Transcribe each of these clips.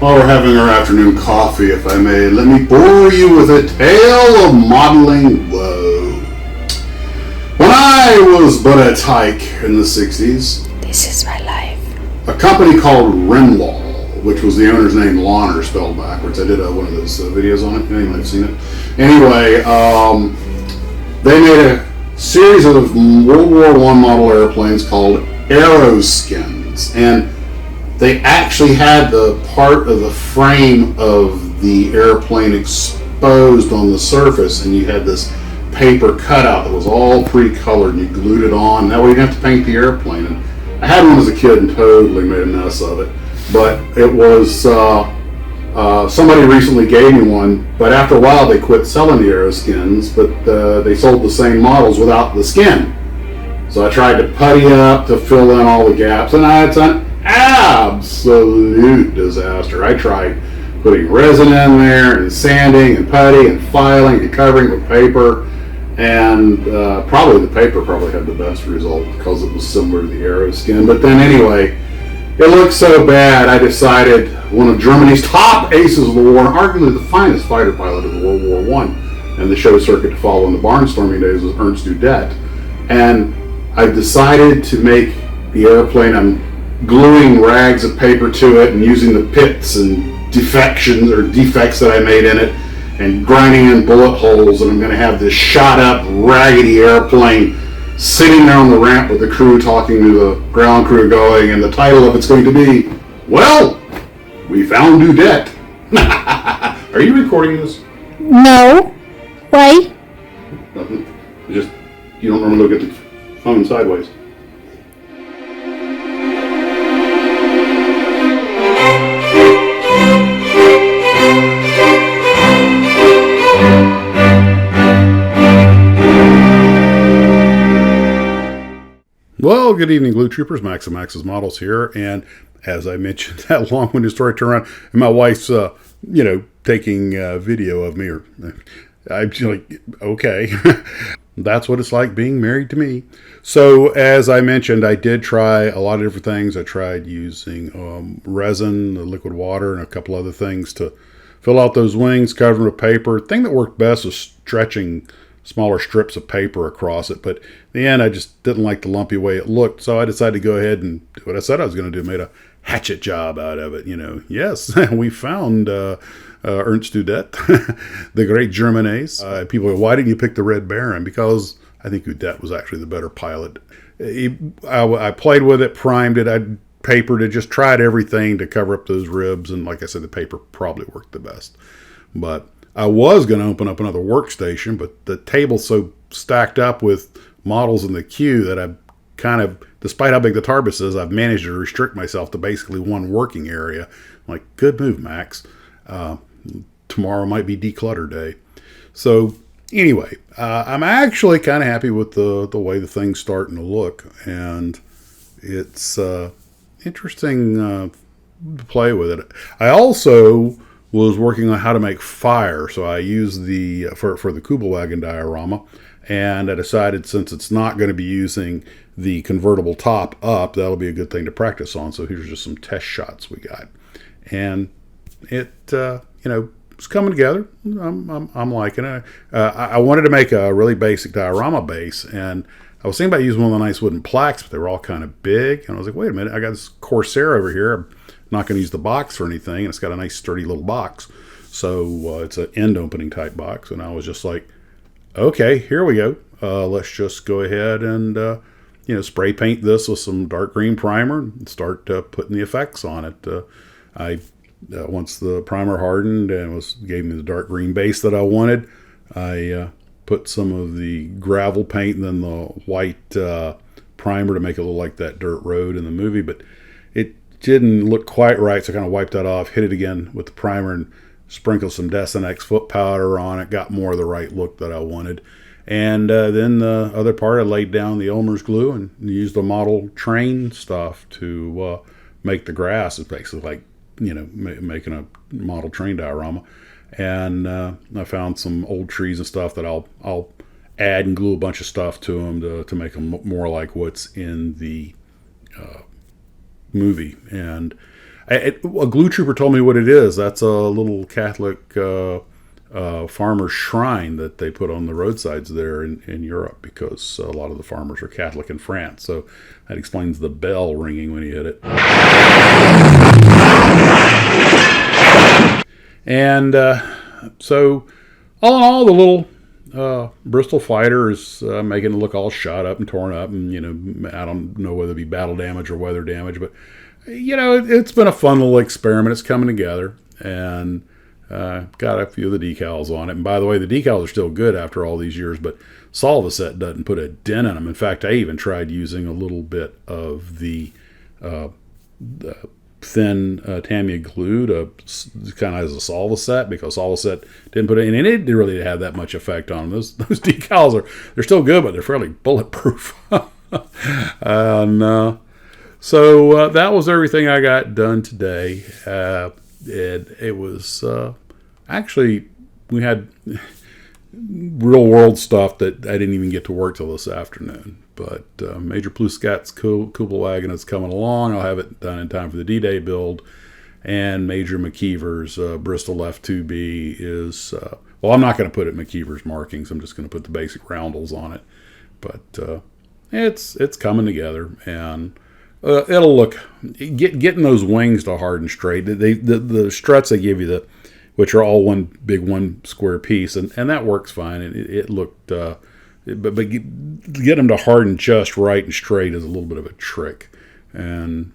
While we're having our afternoon coffee, if I may, let me bore you with a tale of modeling woe. When I was but a tyke in the 60s, this is my life. A company called Renwal, which was the owner's name Launer spelled backwards. I did one of those videos on it. You might have seen it. Anyway, they made a series of World War I model airplanes called Aeroskins, and they actually had the part of the frame of the airplane exposed on the surface, and you had this paper cutout that was all pre-colored, and you glued it on. That way you didn't have to paint the airplane. And I had one as a kid and totally made a mess of it. But it was, somebody recently gave me one, but after a while they quit selling the Aeroskins, but they sold the same models without the skin. So I tried to putty up to fill in all the gaps, and I had an absolute disaster. I tried putting resin in there and sanding and putty and filing and covering with paper, and probably the paper had the best result because it was similar to the Aeroskin. But then anyway, it looked so bad, I decided one of Germany's top aces of the war, and arguably the finest fighter pilot of World War I, and the show circuit to follow in the barnstorming days was Ernst Udet. And I decided to make the airplane. I'm gluing rags of paper to it and using the pits and defections or defects that I made in it and grinding in bullet holes, and I'm going to have this shot up raggedy airplane sitting there on the ramp with the crew talking to the ground crew going, and the title of it's going to be, well, we found Udet. Are you recording this? No. Why? Nothing. Just, you don't normally look at the phone sideways. Well, good evening, Glue Troopers. Max and Max's Models here, and as I mentioned, that long-winded story turned around, and my wife's, taking video of me, or I'm like, okay, that's what it's like being married to me. So, as I mentioned, I did try a lot of different things. I tried using resin, liquid water, and a couple other things to fill out those wings, cover them with paper. The thing that worked best was stretching smaller strips of paper across it, but in the end I just didn't like the lumpy way it looked, so I decided to go ahead and do what I said I was going to do. Made a hatchet job out of it. Yes, we found Ernst Udet, the great German ace. People go, why didn't you pick the Red Baron? Because I think Udet was actually the better pilot. I played with it, primed it, I papered it, just tried everything to cover up those ribs, and like I said, the paper probably worked the best. But I was going to open up another workstation, but the table's so stacked up with models in the queue that I've kind of, despite how big the Tarbus is, I've managed to restrict myself to basically one working area. I'm like, good move, Max. Tomorrow might be declutter day. So anyway, I'm actually kind of happy with the way the thing's starting to look, and it's interesting to play with it. I also was working on how to make fire, so I used the for the Kubelwagen diorama, and I decided since it's not going to be using the convertible top up, that'll be a good thing to practice on. So here's just some test shots we got, and it it's coming together. I'm liking it. I wanted to make a really basic diorama base, and I was thinking about using one of the nice wooden plaques, but they were all kind of big, and I was like, wait a minute, I got this Corsair over here. I'm not going to use the box for anything, and it's got a nice sturdy little box, so it's an end opening type box. And I was just like, okay, here we go. Let's just go ahead and spray paint this with some dark green primer and start putting the effects on it. Once the primer hardened and gave me the dark green base that I wanted, I put some of the gravel paint and then the white primer to make it look like that dirt road in the movie, but it didn't look quite right, so I kind of wiped that off, hit it again with the primer, and sprinkled some Desenex foot powder on it, got more of the right look that I wanted. And then the other part, I laid down the Elmer's glue and used the model train stuff to make the grass. It's basically like, making a model train diorama. And I found some old trees and stuff that I'll add and glue a bunch of stuff to them to make them look more like what's in the movie. And A glue trooper told me what it is. That's a little Catholic farmer shrine that they put on the roadsides there in Europe, because a lot of the farmers are Catholic in France. So that explains the bell ringing when you hit it. And so all in all, the little Bristol fighter is making it look all shot up and torn up. And, I don't know whether it be battle damage or weather damage, but, it's been a fun little experiment. It's coming together, and got a few of the decals on it. And by the way, the decals are still good after all these years, but Solvaset doesn't put a dent in them. In fact, I even tried using a little bit of the thin Tamiya glue to kind of as a Solvaset, because Solvaset didn't put it in, and it didn't really have that much effect on them. Those decals they're still good, but they're fairly bulletproof. And so that was everything I got done today. It was actually, we had real world stuff that I didn't even get to work till this afternoon. But Major Pluscat's Kubelwagen is coming along. I'll have it done in time for the D-Day build. And Major McKeever's Bristol F2B is, well, I'm not going to put it McKeever's markings. I'm just going to put the basic roundels on it. But it's coming together, and it'll look, getting those wings to harden straight. The struts they give you, which are all one square piece, and that works fine. It looked, but get them to harden just right and straight is a little bit of a trick. And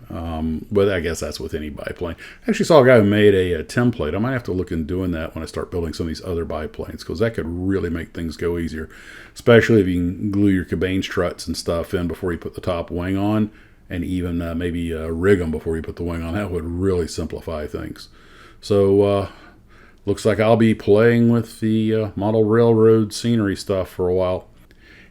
but I guess that's with any biplane. I actually saw a guy who made a template. I might have to look into doing that when I start building some of these other biplanes, because that could really make things go easier, especially if you can glue your cabane struts and stuff in before you put the top wing on, and even maybe rig them before you put the wing on. That would really simplify things. So looks like I'll be playing with the model railroad scenery stuff for a while.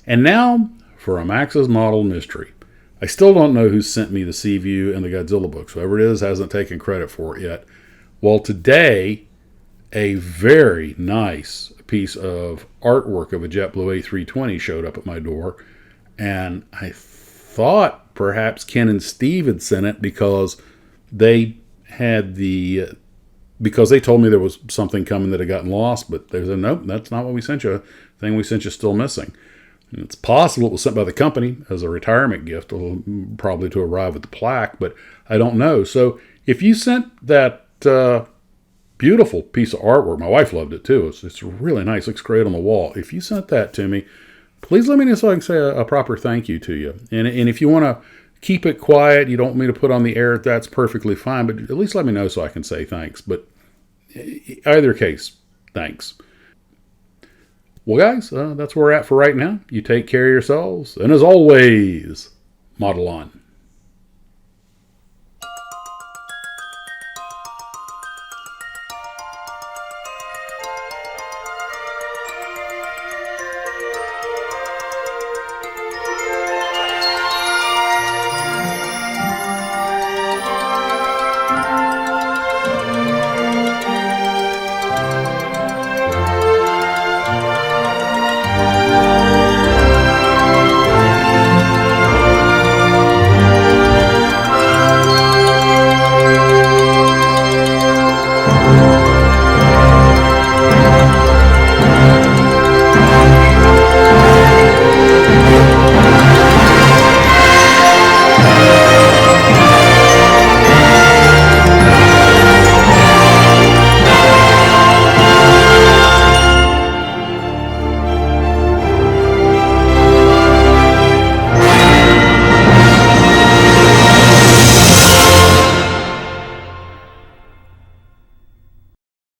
And now for a Max's model mystery. I still don't know who sent me the Seaview and the Godzilla books. Whoever it is hasn't taken credit for it yet. Well, today, a very nice piece of artwork of a JetBlue A320 showed up at my door. And I thought perhaps Ken and Steve had sent it because they had because they told me there was something coming that had gotten lost. But they said, nope, that's not what we sent you. The thing we sent you is still missing. And it's possible it was sent by the company as a retirement gift, probably to arrive with the plaque, but I don't know. So if you sent that beautiful piece of artwork, my wife loved it too. It's really nice. Looks great on the wall. If you sent that to me, please let me know so I can say a proper thank you to you. And if you want to keep it quiet, you don't want me to put on the air, that's perfectly fine. But at least let me know so I can say thanks. But either case, thanks. Well, guys, that's where we're at for right now. You take care of yourselves. And as always, model on.